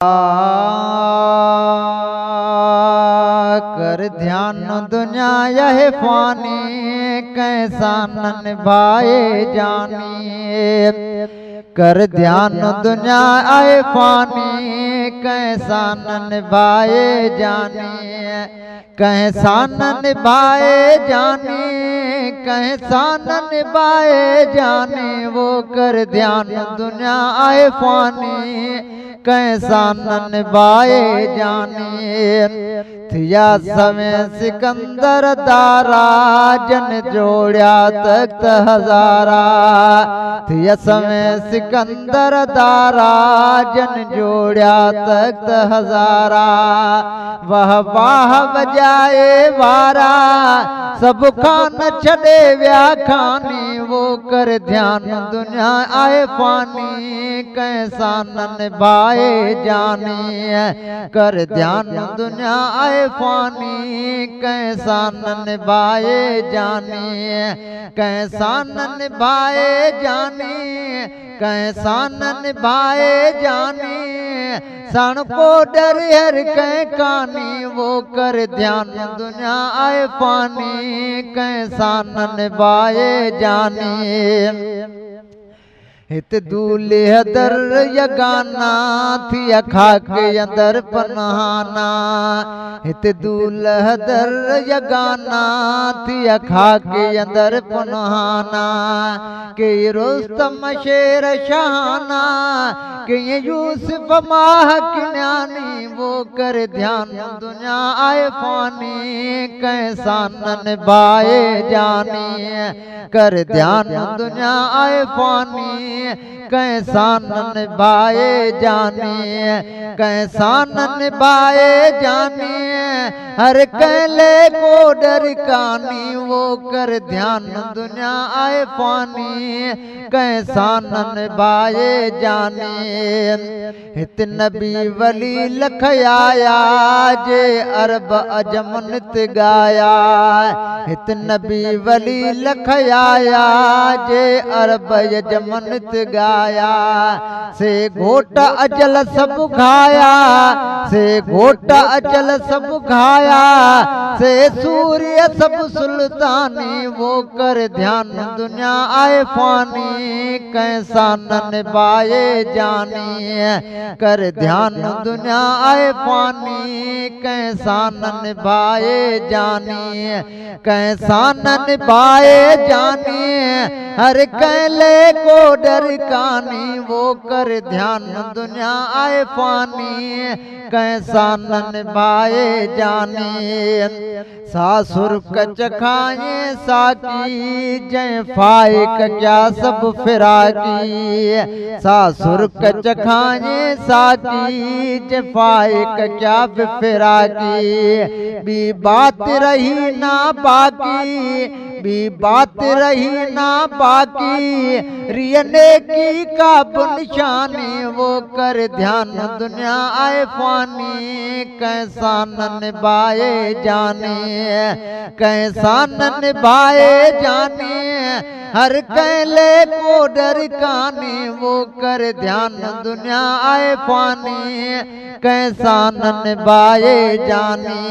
कर ध्यान दुनिया यह फानी कैसा न निभाए जानी। कर ध्यान दुनिया आए फानी कैसा न निभाए जानी। कैसा न निभाए जानी, कैसा न निभाए जानी। वो कर ध्यान दुनिया आए फानी कैसा न निभाए जानी। थिया समय सिकंदर दारा जन जोड़ा तख्त हजारा। थिया समय सिकंदर दारा जन जोड़ा तख्त हजारा। वह वाह बजाए वारा सब खान छड़े व्याखानी। वो कर ध्यान दुनिया आए फानी कैसा न निभाए जानी। कर ध्यान दुनिया आए फानी कैसा न निभाए जानी। कैसा न निभाए जानी, कैसा न निभाए जानी। सन को डर हर कै कानी। वो कर ध्यान दुनिया आए फानी कैसा न निभाए जानी। हित दूल्हे दर यगाना थी अखा के अंदर पनहाना। हित दूल्हे दर यगाना थी अखा के अंदर पनहाना। के रुस्तम शेर शाहाना, के यूसुफ माह किन्यानी। वो कर ध्यान दुनिया आए फानी कैसा न निभाए जानी। कर ध्यान दुनिया आए फानी कैसा न निभाए जानी। कैसा न निभाए जानी, हर कैले को डर कानी। वो कर ध्यान दुनिया आए फानी कैसा न निभाए जानी। हित नबी वली लखयाया जे अरब अजम नित गाया। हित नबी वली लखयाया जे अरब अजम नित गाया। से घोट अजल सब खाया, से घोट अजल सब खाया। से सूर्य सब सुल्तानी। वो कर ध्यान दुनिया आए फानी कैसा न निभाए जानी। कर ध्यान दुनिया आए फानी कैसा न निभाए जानी। कैसा न निभाए जानी, हर कैले को डर कानी। वो कर ध्यान दुनिया आए फानी कैसा न निभाए जानी। सासुर कच खाए साकी जय फाइक क्या सब फिराकी। सासुर कच खाए साकी जय फाइक क्या फिराकी। भी बात रही ना बाकी, भी बात रही ना बाकी। रियने की का निशानी। वो कर ध्यान दुनिया आए फानी कैसा न निभाए जानी। कैसा न निभाए जानी, हर कैले को डर कानी। वो कर ध्यान दुनिया आए फानी कैसा न निभाए जानी।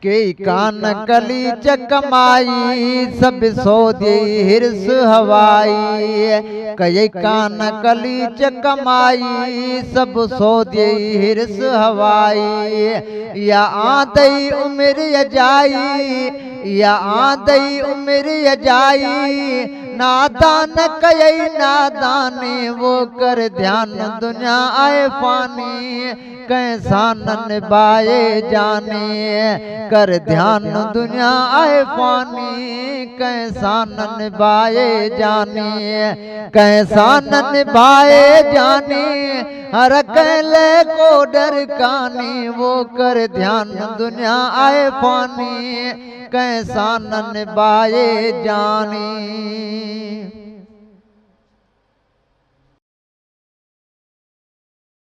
के कान कली चकमाई सब सो दी हिरस हवाई। कई कान कली चकमाई सब सो दी हिरस हवाई। या आदई उम्र जाई, या आदई उम्र जाई। नादान कई नादानी। वो कर ध्यान दुनिया आए फानी कैसा न निभाए जानी। कर ध्यान दुनिया आए फानी कैसा न निभाए जानी। कैसा न निभाए जानी, हर कैले को डर कानी। वो कर ध्यान दुनिया आए फानी कैसा न निभाए जानी।